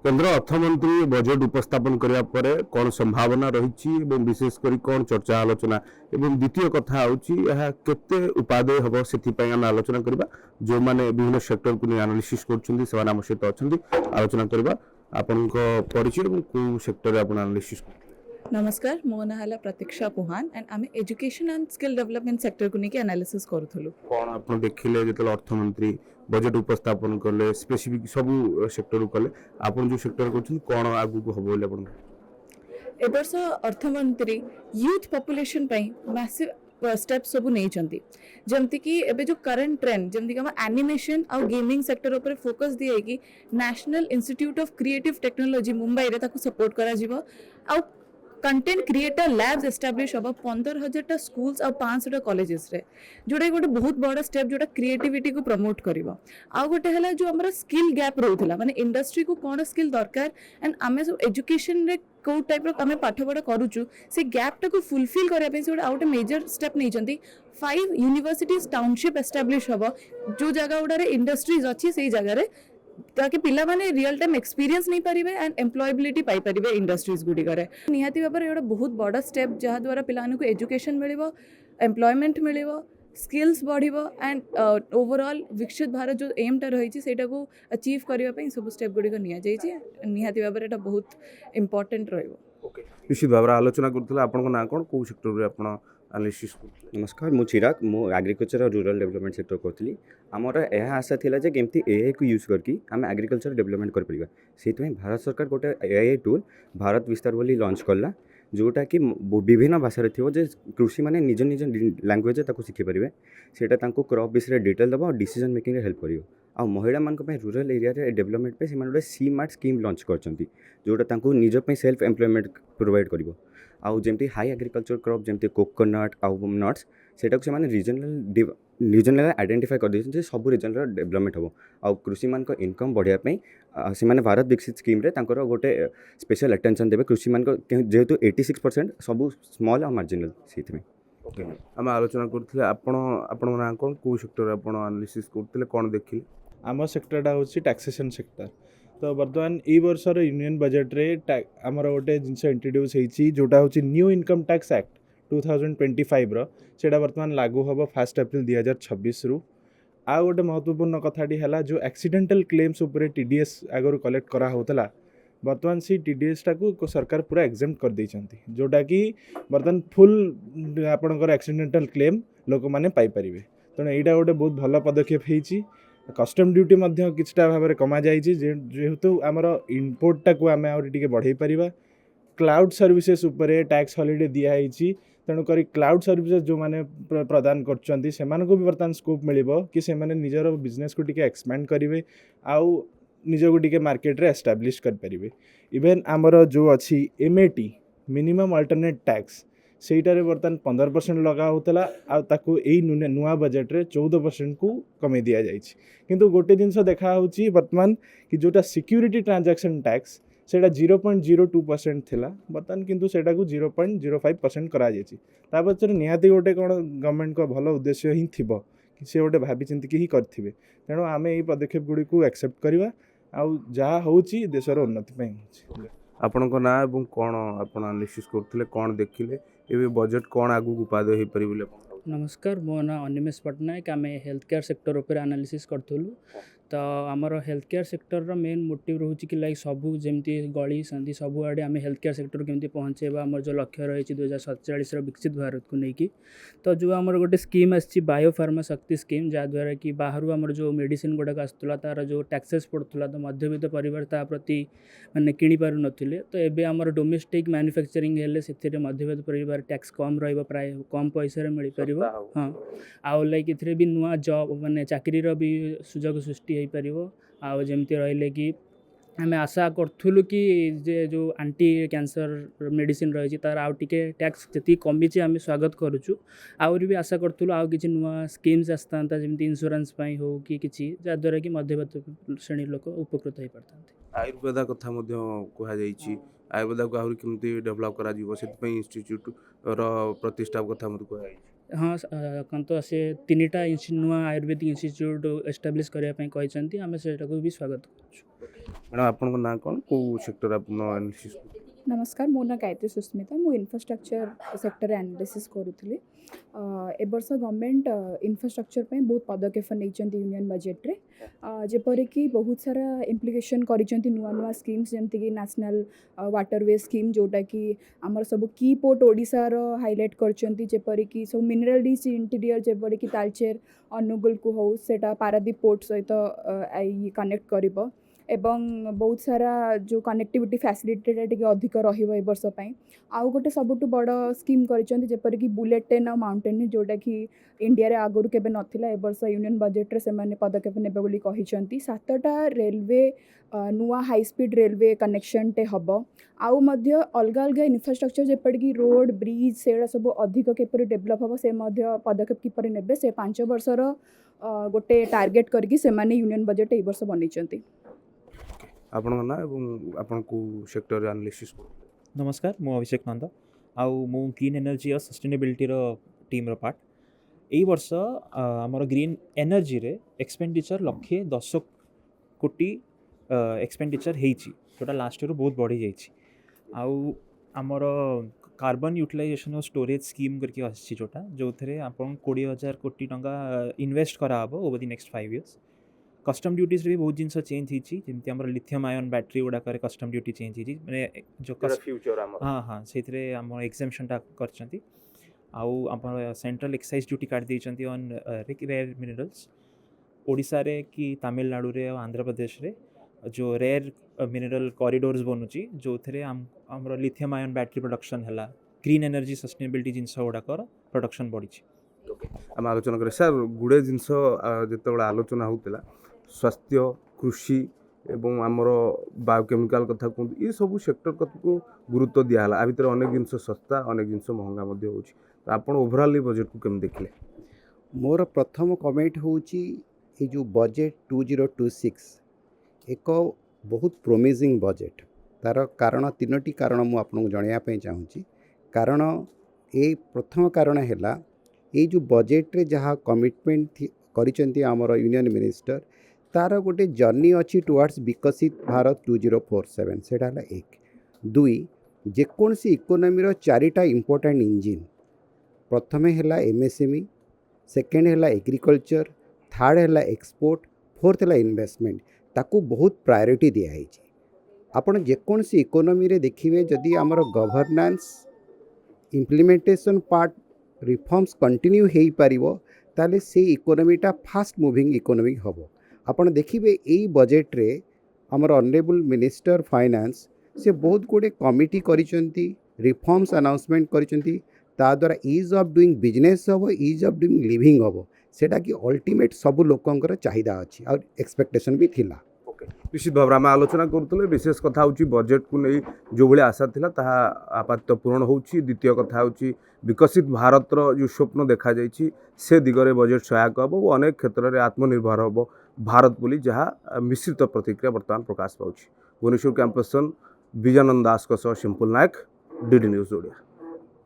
केंद्र अर्थमंत्री बजेट उपस्थापन करने पर कौन संभावना रही विशेषकर कौन चर्चा आलोचना एवं द्वितीय कथा होते उपादेय हम से आम आलोचना करवा जो मैंने विभिन्न सेक्टर को एनालिसिस कर आम सहित अच्छा आलोचना करवा आपण परिचय कौ सेक्टर आप एनालिसिस नमस्कार मो ना है प्रतीक्षा पुहान एंड आम education and skill development sector को लेकिन एनालिसिस करूँ। कौन आप देखिले जो अर्थमंत्री बजेट उपस्थापन कले स्पेसिफिक सबू सेक्टर कले आप जो सेक्टर कर कौन आगू हम बोले ए वर्ष अर्थमंत्री यूथ पॉपुलेशन मैसिव स्टेप सब नहीं जमती कि एबे जो करंट ट्रेंड जमती कि एनिमेशन और गेमिंग सेक्टर ऊपर फोकस दिए कि national institute of creative technology Mumbai रे ताको सपोर्ट करा जिवो आ कंटेंट क्रिएटर लैब्स एस्टाब्लिश हम 15,000 स्कूल्स और 500 कॉलेजेस रे जोटा गोटे बहुत बड़ा स्टेप जोटा क्रिएटिविटी को प्रमोट करिवो आ गोटे हला जो हमर स्किल गैप रहउथला माने इंडस्ट्री को कोन स्किल दरकार एंड आमे सब एजुकेशन रे को टाइप रो आमे पाठ पढ़ा करूछु से गैप टा को फुलफिल करिया पे से आउट मेजर स्टेप नहीं जंती 5 यूनिवर्सिटीज टाउनशिप एस्टाब्लिश हबो जो जगह उडा रे इंडस्ट्रीज अछि सेही जगह रे ताकि पिला माने रियल टाइम एक्सपीरियंस नहीं पारिबे एंड एम्प्लॉयबिलिटी पाई पारिबे इंडस्ट्रीज गुडी करे निहाती भाबरे एटा बहुत बड़ा स्टेप जहा द्वारा पिला को एजुकेशन मिलिबो एम्प्लॉयमेंट मिलिबो स्किल्स बढ़िबो एंड ओवरऑल विकसित भारत जो एम टा रही सेटा को अचीव करबा पई सब स्टेप गुडी को निया जाई छी निहाती भाबरे एटा बहुत इंपोर्टेंट रहइबो। निश्चित भाव आलोचना करथिला आपन ना कोन को सेक्टर रे आपन एनालिसिस नमस्कार मु चिराग मु एग्रीकल्चर और रूरल डेवलपमेंट सेक्टर करथली आमर यह आशा थिला जे केमती एआई को यूज करके आम एग्रीकल्चर डेवलपमेंट कर परिबा सेति भारत सरकार गोटे एआई टूल भारत विस्तार बोली लॉन्च करला जोटा कि विभिन्न भाषा थी जे कृषि माने निज निज लैंग्वेज ताको शिखि पारिबे सेटा तांको क्रॉप विषय डिटेल दबा और डिसीजन मेकिंग रे हेल्प करियो आ महिला मान रूरल एरिया रे डेवलपमेंट पे से गोटे सी मार्ट स्कीम लॉन्च करछंती जोटा तांको निज पे सेल्फ एम्प्लॉयमेंट प्रोवाइड करिवो आउ जमती हाई एग्रीकल्चर क्रॉप जमती कोकोनट आउ नट्स सेटा को से रीजनल आइडेंटिफाई कर दे सब रीजनल डेवलपमेंट हम आउ कृषि मान इनकम बढ़ापी से भारत विकसित स्कीम रे तांकर गोटे स्पेशल अटेंशन देवे कृषि मान जेहेतु 86% सब स्मॉल और मार्जिनल से आम आलोचना करथिले आपण ना कोन को सेक्टर आपण एनालिसिस करथिले कोन देखिले आम सेक्टरटा हूँ टैक्सेसन सेक्टर तो बर्तमान ये वर्षर यूनियन बजेट रे आमर गोटे जिनस इंट्रोड्यूस होती जोटा हूँ न्यू इनकम टैक्स एक्ट 2025 सेटा बर्तमान लागू हम 1 एप्रिल 2026 रु आ गोटे महत्वपूर्ण कथाटी है जो एक्सीडेंटल क्लेम्स उपर टीडीएस आगर कलेक्ट करा होतला बर्तमान से टीडीएस टाको सरकार पूरा एग्जेम्प्ट कर देइछंती जोटा कि बर्तमान फुल आपणकर एक्सीडेंटल क्लेम लोक माने पाई परिबे तेणु एटा गोटे बहुत भल पदक्षेप होईची कस्टम ड्यूटी मध्य किछटा भाव में कमा जाइए जेहेतु आमर इम्पोर्टा को आम आगे बढ़े पारिबा क्लाउड सर्विसेस उपरे टैक्स हॉलिडे दिखाई तेणुक क्लाउड सर्विसेस जो मैंने प्रदान करछंती सेमानको भी बर्तमान स्कोप मिलिबो कि से माने निजर बिजनेस को टिके एक्सपैंड करेंगे आउ निज को टिके मार्केट रे एस्टाब्लिश कर पारिबे इवेन आमर जो अच्छी एमएटी मिनिमम अल्टरनेट टैक्स सेटारे बर्तमान 15% लगा होता आकु यही नुआ बजेट रे 14% को कमे दि जाए किंतु गोटे जिनस देखा होची वर्तमान कि जोटा सिक्यूरिटी ट्रांजैक्शन टैक्स सेटा 0.02% थिला बर्तमान किंतु सेटा को 0.05% करा जायछि ता पछरे निहाती गोटे कोन गवर्नमेंट को भलो उद्देश्य ही थिबो कि से गोटे भाबी चिंती कि ही करथिबे तेणु आमे एही पदक्षेप गुडी को एक्सेप्ट करबा आ जहा होची देशर उन्नति पई होची आपण को ना एवं कोन आपण एनालिसिस करथिले कोन देखिले एबे बजेट कोन आगु उपादेय हे परिबले नमस्कार मो ना अनिमेश पट्टनायक आम हेल्थ केयर सेक्टर उपर एनालिसिस करूँ तो आमर health care sector main motive रोचे कि लाइक सबू जमी गली संधि सबुआड़े आम हेल्थ केयर सेक्टर केमती पहुँचेबा आमर जो लक्ष्य रही 2047 विकसित भारत को लेकिन तो जो आमर गोटे स्कीम आसी बायोफार्मा शक्ति स्कीम जहाँद्वारा कि बाहर आमर जो मेडिसिन गुड़ाक आसूला तार जो टैक्सेस पड़ूला तो मध्यवित्त परिवार ता प्रति माने किणी पारु नथिले तो एबे आमर डोमेस्टिक मैन्युफैक्चरिंग हेले से मध्यवित्त परिवार टैक्स कम रहिबा प्राय कम पैसा मिल पारिबो हाँ आउ लाइक इथरे भी नुआ जॉब माने चाकरीर भी सुजोग सृष्टि हो पारिबो आउ जेमती रहिले कि आम आशा करूँ कि जे जो आंटी कैंसर मेडिसिन रही तार आउ टिके टैक्स जी कमी आम स्वागत करुचु आहरी भी आशा करूँ आउ कि नुआ स्कीम्स आसता जमी इंश्योरेंस हो कि किसी जहाँद्वारा कि मध्यवित्त श्रेणी लोक उपकृत हो पारता आयुर्वेदा कथा कहुई आयुर्वेदा को आहरी केमती डेभलप करा इंस्टीट्यूट प्रतिष्ठा कथा मत कहुई हाँ तो से 3टा नुआ आयुर्वेदिक इंस्टीट्यूट एस्टाब्लिश करने आम से भी स्वागत कर। मैडम आपन ना कौन को सेक्टर आपन एनालिसिस नमस्कार मो ना गायत्री सुस्मिता मु इन्फ्रास्ट्रक्चर सेक्टर एनालिसिस करूली ए वर्ष गवर्नमेंट इन्फ्रास्ट्रक्चर पे बहुत पदक्षेप नहीं यूनियन बजेट रे जेपरिक बहुत सारा इम्प्लिकेशन कर नुआ नुआ स्कीम्स जमती कि नेशनल वाटरवे स्कीम जोटा कि आमर सब की पोर्ट ओडिशार हाईलाइट करपरिक सब मिनरल रिच इंटीरियर जेपरिक तालचेर अनुगुल को हो सेटा पारादीप पोर्ट सहित कनेक्ट कर एवं बहुत सारा जो कनेक्टिविटी फैसिलिटी टे अधिक रवर्ष आउ गोटे सबुठ बड़ स्कीम करपरिक बुलेट ट्रेन और माउंटेन जोटा कि इंडिया रे आगुरी केबे नथिला ए वर्ष यूनियन बजेट रे सेमाने पदक्षेप नेबे बोली कहिसंती 7टा रेलवे नुआ हाई स्पीड रेलवे कनेक्शन टे हबो आउ मध्य अलग अलग इन्फ्रास्ट्रक्चर जेपरिक रोड ब्रिज सेड़ा सब अधिक केपरि डेभलप हबो से मध्य पदक्षेप किपरि नेबे से 5 वर्षर गोटे टार्गेट करके सेमाने यूनियन बजेट ए वर्ष बनैचंती आपन ना एवं आपन को सेक्टर एनालिसिस नमस्कार मु अभिषेक नंद आउ मु ग्रीन एनर्जी और सस्टेनेबिलिटी टीम रो पार्ट एई वर्ष आमर ग्रीन एनर्जी रे एक्सपेंडिचर 110 कोटी एक्सपेंडिचर हेची जोटा लास्ट ईयर बहुत बढ़ी जाइछि आउ आमर कार्बन यूटिलाइजेशन और स्टोरेज स्कीम करके आछि जोटा जो थे आपन 20,000 कोटी टंका इन्वेस्ट करा हबो over the next 5 years custom duties भी बहुत जिन चेंज होती जमी आम लिथियम आयन बैटेरी गुड़ाक कस्टम ड्यूटी चेंज होती मैंने जो फ्यूचर हाँ हाँ से आम एग्जामेशनटा कर सेंट्रल एक्साइज ड्यूटी काट देती ऑन रेयर मिनरल्स ओडिशा रे कि तमिलनाडु रे और आंध्र प्रदेश रे जो रेयर मिनरल कॉरिडोर्स बनूची जो थे आम लिथियम आयन बैटेरी प्रोडक्शन है ग्रीन एनर्जी सस्टेनेबिलिटी जिनस गुड़ाकर प्रोडक्शन बढ़ी आम आलोचना करें सर गुड़े जिनस जो आलोचना होता स्वास्थ्य कृषि एवं आमर बायोकेमिकल कथा कहते ये सब सेक्टर को गुरुत्व दिहला आ भितर अनेक जिन सस्ता अनेक जिन महंगा हो आप ओभरऑल बजेट को केम देखले मोर प्रथम कमेंट होची ये जो बजेट 2026 एक बहुत प्रोमिजिंग बजेट तार कारण 3टी कारण मु आपको जनवाई चाहूँगी कारण ये प्रथम कारण है ये जो बजेट रे जहाँ कमिटमेंट करिसेंती आमर यूनियन मिनिस्टर तार गोटे जर्नी अच्छी टुवर्ड्स विकसित भारत 2047 सेटा है एक दुई जेकोसी इकोनोमी 4टा इम्पोर्टाट इंजिन प्रथमे है एमएसएमई सेकेंड है एग्रीकल्चर थर्ड है एक्सपोर्ट फोर्थ है इन्वेस्टमेंट ताकू बहुत प्रायोरिटी दिखाई आपड़ जेकोसी इकोनोमी रे देखिए जदि आमर governance implementation part reforms continue हो पारिबो ताले से इकोनोमीटा फास्ट मूविंग इकोनोमी हम आपड़ देखिए यही बजेट रे आमर ऑनरेबल मिनिस्टर फाइनेंस से बहुत गुड़े कमिटी करिसेंती रिफॉर्म्स अनाउंसमेंट करिसेंती ता द्वारा इज ऑफ डूइंग बिजनेस हम इज ऑफ डूइंग लिविंग हम सेटा कि अल्टीमेट सब लोकंकर चाहिदा अच्छी और एक्सपेक्टेशन भी थिला निश्चित भाव में आम आलोचना करुले विशेष कथा हूँ बजेट को नहीं जो भाई आशा था ताहा आपात पूरण हो द्वितीय कथा हूँ विकसित भारतर जो स्वप्न देखा जाइए से दिगरे बजेट सहायक हम और अनेक क्षेत्र में आत्मनिर्भर हम भारत बोली जहाँ मिश्रित प्रतिक्रिया बर्तमान प्रकाश पाँच भुवनेश्वर कैंपस विजयानंद दास सिंपल नायक डीडी न्यूज ओडिया।